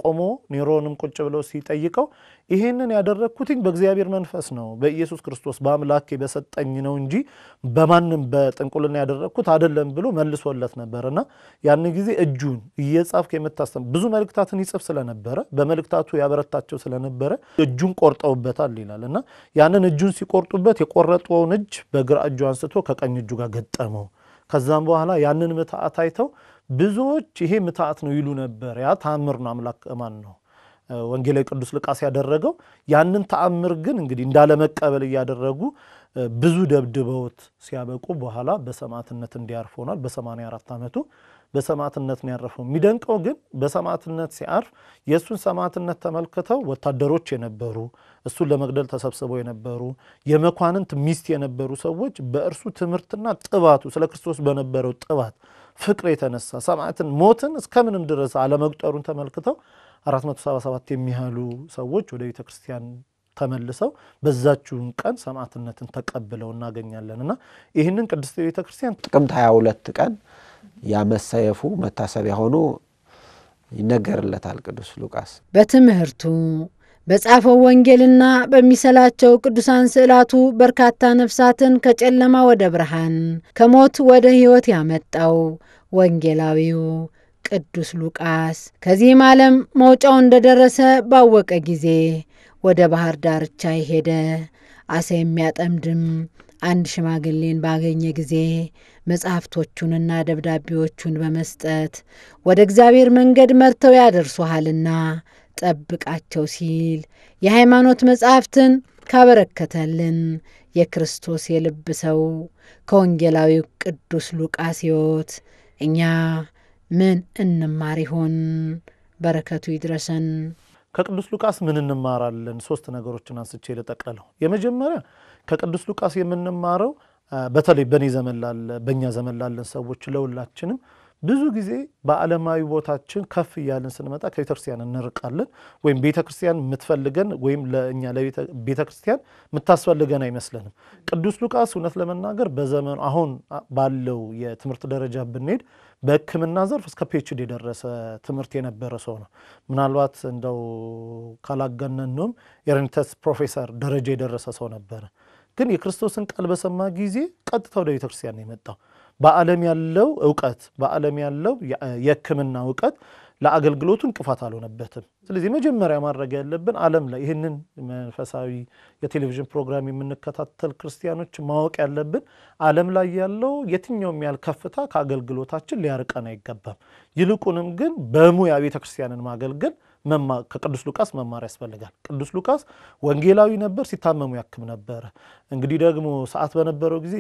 ቆሞ ኔሮንም ቁጭ ብለው ሲጠይቀው ይህንን ያደረግኩትኝ በእግዚአብሔር መንፈስ ነው በኢየሱስ ክርስቶስ በአምላኬ በሰጠኝ ነው እንጂ በማንም በጥንቁልና ያደረግኩት አይደለም ብሎ መልሶለት ነበርና ያን ጊዜ እጁን እየጻፍክ የምታስተም ብዙ መልእክታትን ይጽፍ ስለነበረ በመልእክታቱ ያበረታቸው ስለነበረ እጁን ቆርጠውበታል ይላልና ያንን እጁን ሲቆርጡበት የቆረጠውን እጅ በግራ እጁ አንስቶ ከቀኝ እጁ ጋር ገጠመው። ከዛም በኋላ ያንን ምትሃት አይተው ብዙዎች ይሄ ምትሃት ነው ይሉ ነበር። ያ ተአምር ነው አምላክ ማን ነው ወንጌላዊ ቅዱስ ሉቃስ ያደረገው። ያንን ተአምር ግን እንግዲህ እንዳለመቀበል እያደረጉ ብዙ ደብድበውት ሲያበቁ በኋላ በሰማዕትነት እንዲያርፍ ሆኗል። በ84 ዓመቱ በሰማዕትነት ነው ያረፈው። የሚደንቀው ግን በሰማዕትነት ሲያርፍ የእሱን ሰማዕትነት ተመልክተው ወታደሮች የነበሩ እሱን ለመግደል ተሰብስበው የነበሩ የመኳንንት ሚስት የነበሩ ሰዎች በእርሱ ትምህርትና ጥባቱ ስለ ክርስቶስ በነበረው ጥባት ፍቅር የተነሳ ሰማዕትን ሞትን እስከምንም ድረስ አለመቁጠሩን ተመልክተው 477 የሚያሉ ሰዎች ወደ ቤተ ክርስቲያን ተመልሰው በዛችሁን ቀን ሰማዕትነትን ተቀብለው እናገኛለንና ይህንን ቅድስት ቤተ ክርስቲያን ጥቅምት 22 ቀን ያመሰየፉ መታሰቢያ ሆኖ ይነገርለታል ቅዱስ ሉቃስ። በትምህርቱ በጻፈው ወንጌልና በሚሰላቸው ቅዱሳን ስዕላቱ በርካታ ነፍሳትን ከጨለማ ወደ ብርሃን ከሞት ወደ ሕይወት ያመጣው ወንጌላዊው ቅዱስ ሉቃስ ከዚህም ዓለም መውጫው እንደደረሰ ባወቀ ጊዜ ወደ ባህር ዳርቻ ሄደ። አሳ የሚያጠምድም አንድ ሽማግሌን ባገኘ ጊዜ መጽሐፍቶቹንና ደብዳቤዎቹን በመስጠት ወደ እግዚአብሔር መንገድ መርተው ያደርሱሃልና ጠብቃቸው ሲል የሃይማኖት መጽሐፍትን ካበረከተልን የክርስቶስ የልብ ሰው ከወንጌላዊው ቅዱስ ሉቃስ ሕይወት እኛ ምን እንማር ይሆን? በረከቱ ይድረሰን። ከቅዱስ ሉቃስ ምን እንማራለን? 3 ነገሮችን አንስቼ ልጠቅልለው። የመጀመሪያ ከቅዱስ ሉቃስ የምንማረው በተለይ በእኛ ዘመን ላለን ሰዎች ለሁላችንም ብዙ ጊዜ በዓለማዊ ቦታችን ከፍ እያልን ስንመጣ ከቤተክርስቲያን እንርቃለን። ወይም ቤተክርስቲያን የምትፈልገን ወይም ለእኛ ቤተክርስቲያን የምታስፈልገን አይመስለንም። ቅዱስ ሉቃስ እውነት ለመናገር በዘመኑ አሁን ባለው የትምህርት ደረጃ ብንሄድ በሕክምና ዘርፍ እስከ ፒኤችዲ የደረሰ ትምህርት የነበረ ሰው ነው። ምናልባት እንደው ካላጋነንም የሬኒተስ ፕሮፌሰር ደረጃ የደረሰ ሰው ነበረ። ግን የክርስቶስን ቃል በሰማ ጊዜ ቀጥታ ወደ ቤተክርስቲያን ነው የመጣው። በዓለም ያለው ዕውቀት በዓለም ያለው የሕክምና ዕውቀት ለአገልግሎቱ እንቅፋት አልሆነበትም። ስለዚህ መጀመሪያ ማድረግ ያለብን ዓለም ላይ ይህንን መንፈሳዊ የቴሌቪዥን ፕሮግራም የምንከታተል ክርስቲያኖች ማወቅ ያለብን ዓለም ላይ ያለው የትኛውም ያህል ከፍታ ከአገልግሎታችን ሊያርቀን አይገባም። ይልቁንም ግን በሙያ ቤተክርስቲያንን ማገልገል ከቅዱስ ሉቃስ መማር ያስፈልጋል። ቅዱስ ሉቃስ ወንጌላዊ ነበር፣ ሲታመሙ ያክም ነበር። እንግዲህ ደግሞ ሰዓት በነበረው ጊዜ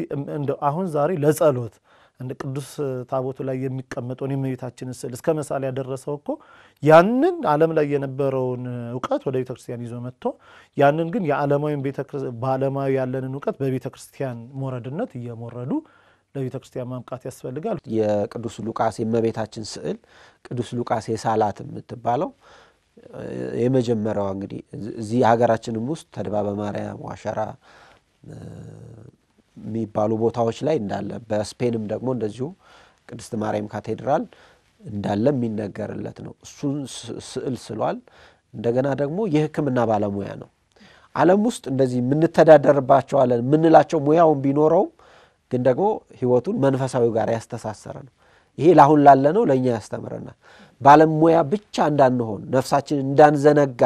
አሁን ዛሬ ለጸሎት እንደ ቅዱስ ታቦቱ ላይ የሚቀመጠው የእመቤታችንን ስዕል እስከ መሳል ያደረሰው እኮ ያንን ዓለም ላይ የነበረውን ዕውቀት ወደ ቤተክርስቲያን ይዞ መጥቶ ያንን ግን የዓለማዊን ቤተክርስቲያን በዓለማዊ ያለንን ዕውቀት በቤተክርስቲያን ሞረድነት እየሞረዱ ለቤተክርስቲያን ማምቃት ያስፈልጋል። የቅዱስ ሉቃስ የእመቤታችን ስዕል ቅዱስ ሉቃስ የሳላት የምትባለው የመጀመሪያው እንግዲህ እዚህ ሀገራችንም ውስጥ ተድባበ ማርያም ዋሸራ የሚባሉ ቦታዎች ላይ እንዳለ በስፔንም ደግሞ እንደዚሁ ቅድስት ማርያም ካቴድራል እንዳለ የሚነገርለት ነው። እሱን ስዕል ስሏል። እንደገና ደግሞ የሕክምና ባለሙያ ነው። ዓለም ውስጥ እንደዚህ የምንተዳደርባቸዋለን የምንላቸው ሙያውን ቢኖረው ግን ደግሞ ህይወቱን መንፈሳዊ ጋር ያስተሳሰረ ነው። ይሄ ለአሁን ላለ ነው ለእኛ ያስተምረናል። ባለሙያ ብቻ እንዳንሆን ነፍሳችን እንዳንዘነጋ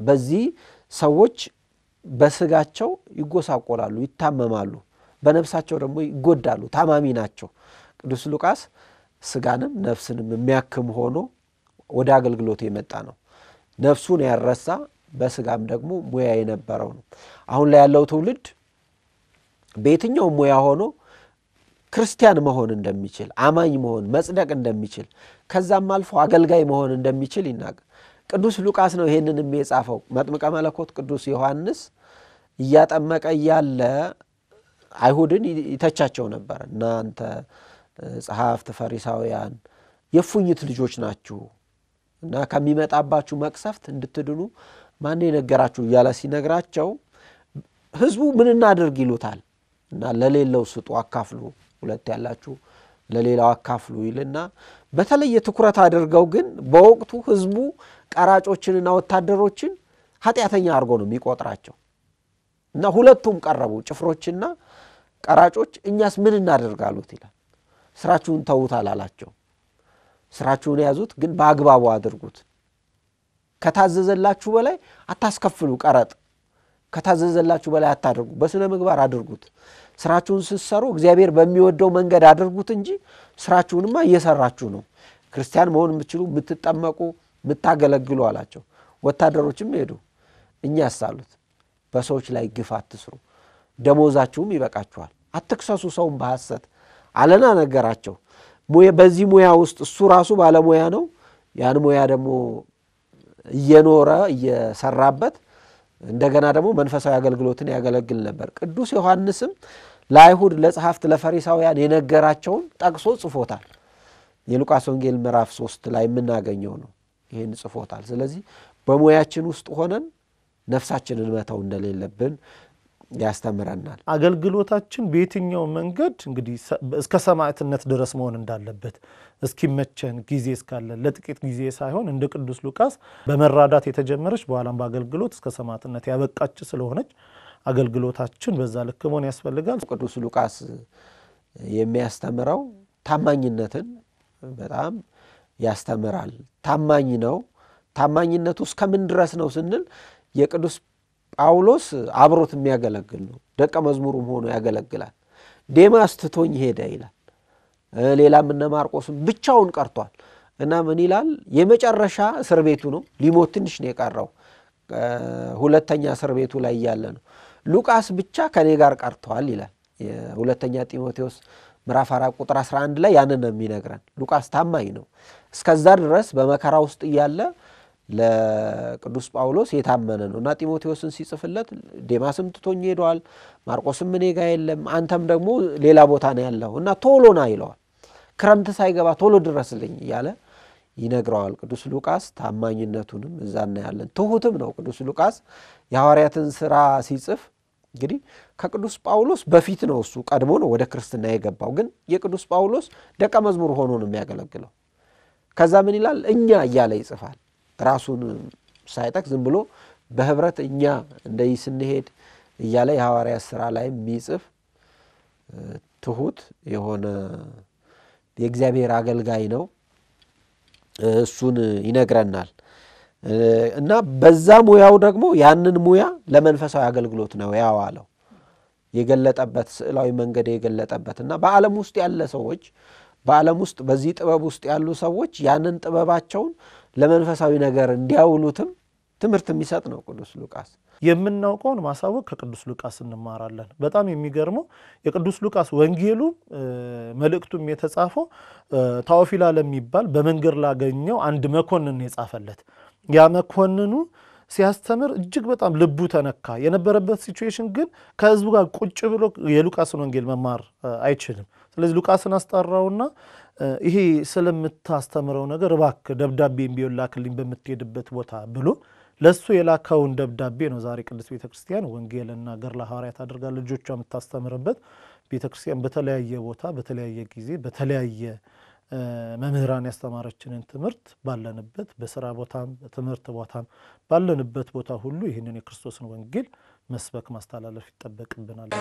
በዚህ ሰዎች በስጋቸው ይጎሳቆላሉ፣ ይታመማሉ፣ በነፍሳቸው ደግሞ ይጎዳሉ፣ ታማሚ ናቸው። ቅዱስ ሉቃስ ስጋንም ነፍስንም የሚያክም ሆኖ ወደ አገልግሎት የመጣ ነው። ነፍሱን ያረሳ በስጋም ደግሞ ሙያ የነበረው ነው። አሁን ላይ ያለው ትውልድ በየትኛው ሙያ ሆኖ ክርስቲያን መሆን እንደሚችል አማኝ መሆን መጽደቅ እንደሚችል ከዛም አልፎ አገልጋይ መሆን እንደሚችል ይናገር። ቅዱስ ሉቃስ ነው ይሄንንም የጻፈው። መጥምቀ መለኮት ቅዱስ ዮሐንስ እያጠመቀ ያለ አይሁድን ይተቻቸው ነበር። እናንተ ጸሐፍት ፈሪሳውያን የፉኝት ልጆች ናችሁ እና ከሚመጣባችሁ መቅሰፍት እንድትድኑ ማን የነገራችሁ እያለ ሲነግራቸው ህዝቡ ምን እናድርግ ይሉታል። እና ለሌላው ስጡ አካፍሉ፣ ሁለት ያላችሁ ለሌላው አካፍሉ ይልና በተለየ ትኩረት አድርገው ግን በወቅቱ ህዝቡ ቀራጮችንና ወታደሮችን ኃጢአተኛ አድርጎ ነው የሚቆጥራቸው። እና ሁለቱም ቀረቡ ጭፍሮችና ቀራጮች እኛስ ምን እናደርጋሉት ይላል። ስራችሁን ተውታል አላቸው። ስራችሁን ያዙት ግን በአግባቡ አድርጉት። ከታዘዘላችሁ በላይ አታስከፍሉ ቀረጥ፣ ከታዘዘላችሁ በላይ አታድርጉ፣ በስነ ምግባር አድርጉት። ስራችሁን ስትሰሩ እግዚአብሔር በሚወደው መንገድ አድርጉት እንጂ ስራችሁንማ እየሰራችሁ ነው። ክርስቲያን መሆን የምትችሉ የምትጠመቁ የምታገለግሉ አላቸው። ወታደሮችም ሄዱ። እኛስ አሉት በሰዎች ላይ ግፍ አትስሩ፣ ደሞዛችሁም ይበቃችኋል፣ አትክሰሱ ሰውን በሐሰት አለና ነገራቸው። በዚህ ሙያ ውስጥ እሱ ራሱ ባለሙያ ነው። ያን ሙያ ደግሞ እየኖረ እየሰራበት እንደገና ደግሞ መንፈሳዊ አገልግሎትን ያገለግል ነበር። ቅዱስ ዮሐንስም ለአይሁድ ለጸሐፍት ለፈሪሳውያን የነገራቸውን ጠቅሶ ጽፎታል። የሉቃስ ወንጌል ምዕራፍ 3 ላይ የምናገኘው ነው። ይሄን ጽፎታል። ስለዚህ በሙያችን ውስጥ ሆነን ነፍሳችንን መተው እንደሌለብን ያስተምረናል። አገልግሎታችን በየትኛው መንገድ እንግዲህ እስከ ሰማዕትነት ድረስ መሆን እንዳለበት እስኪመቸን ጊዜ እስካለ ለጥቂት ጊዜ ሳይሆን እንደ ቅዱስ ሉቃስ በመራዳት የተጀመረች በኋላም በአገልግሎት እስከ ሰማዕትነት ያበቃች ስለሆነች አገልግሎታችን በዛ ልክ መሆን ያስፈልጋል። ቅዱስ ሉቃስ የሚያስተምረው ታማኝነትን በጣም ያስተምራል። ታማኝ ነው። ታማኝነቱ እስከምን ድረስ ነው ስንል የቅዱስ ጳውሎስ አብሮት የሚያገለግል ነው። ደቀ መዝሙሩም ሆኖ ያገለግላል። ዴማስ ትቶኝ ሄደ ይላል። ሌላም እነ ማርቆስም ብቻውን ቀርቷል እና ምን ይላል? የመጨረሻ እስር ቤቱ ነው። ሊሞት ትንሽ ነው የቀረው። ሁለተኛ እስር ቤቱ ላይ ያለ ነው። ሉቃስ ብቻ ከኔ ጋር ቀርቷል ይላል። የሁለተኛ ጢሞቴዎስ ምዕራፍ 4 ቁጥር 11 ላይ ያንን ነው የሚነግረን። ሉቃስ ታማኝ ነው። እስከዛ ድረስ በመከራ ውስጥ እያለ ለቅዱስ ጳውሎስ የታመነ ነው እና ጢሞቴዎስን ሲጽፍለት ዴማስም ትቶኝ ሄዷል፣ ማርቆስም እኔ ጋር የለም፣ አንተም ደግሞ ሌላ ቦታ ነው ያለው እና ቶሎ ና ይለዋል። ክረምት ሳይገባ ቶሎ ድረስልኝ እያለ ይነግረዋል። ቅዱስ ሉቃስ ታማኝነቱንም እዛ እናያለን። ትሁትም ነው ቅዱስ ሉቃስ። የሐዋርያትን ሥራ ሲጽፍ እንግዲህ ከቅዱስ ጳውሎስ በፊት ነው፣ እሱ ቀድሞ ነው ወደ ክርስትና የገባው። ግን የቅዱስ ጳውሎስ ደቀ መዝሙር ሆኖ ነው የሚያገለግለው። ከዛ ምን ይላል? እኛ እያለ ይጽፋል። ራሱን ሳይጠቅ ዝም ብሎ በህብረት እኛ እንደይ ስንሄድ እያለ የሐዋርያት ሥራ ላይ የሚጽፍ ትሁት የሆነ የእግዚአብሔር አገልጋይ ነው። እሱን ይነግረናል እና በዛ ሙያው ደግሞ ያንን ሙያ ለመንፈሳዊ አገልግሎት ነው ያዋለው። የገለጠበት ስዕላዊ መንገድ የገለጠበትና በዓለም ውስጥ ያለ ሰዎች በዓለም ውስጥ በዚህ ጥበብ ውስጥ ያሉ ሰዎች ያንን ጥበባቸውን ለመንፈሳዊ ነገር እንዲያውሉትም ትምህርት የሚሰጥ ነው ቅዱስ ሉቃስ። የምናውቀውን ማሳወቅ ከቅዱስ ሉቃስ እንማራለን። በጣም የሚገርመው የቅዱስ ሉቃስ ወንጌሉ መልእክቱም የተጻፈው ታኦፊላ ለሚባል በመንገድ ላገኘው አንድ መኮንን የጻፈለት። ያ መኮንኑ ሲያስተምር እጅግ በጣም ልቡ ተነካ። የነበረበት ሲቹዌሽን ግን ከህዝቡ ጋር ቁጭ ብሎ የሉቃስን ወንጌል መማር አይችልም። ስለዚህ ሉቃስን አስጠራውና ይሄ ስለምታስተምረው ነገር እባክህ ደብዳቤም ቢሆን ላክልኝ በምትሄድበት ቦታ ብሎ ለሱ የላከውን ደብዳቤ ነው ዛሬ ቅድስት ቤተክርስቲያን ወንጌልና ገድለ ሐዋርያት አድርጋ ልጆቿ የምታስተምርበት። ቤተክርስቲያን በተለያየ ቦታ በተለያየ ጊዜ በተለያየ መምህራን ያስተማረችንን ትምህርት ባለንበት በስራ ቦታም በትምህርት ቦታም ባለንበት ቦታ ሁሉ ይህንን የክርስቶስን ወንጌል መስበክ ማስተላለፍ ይጠበቅብናል።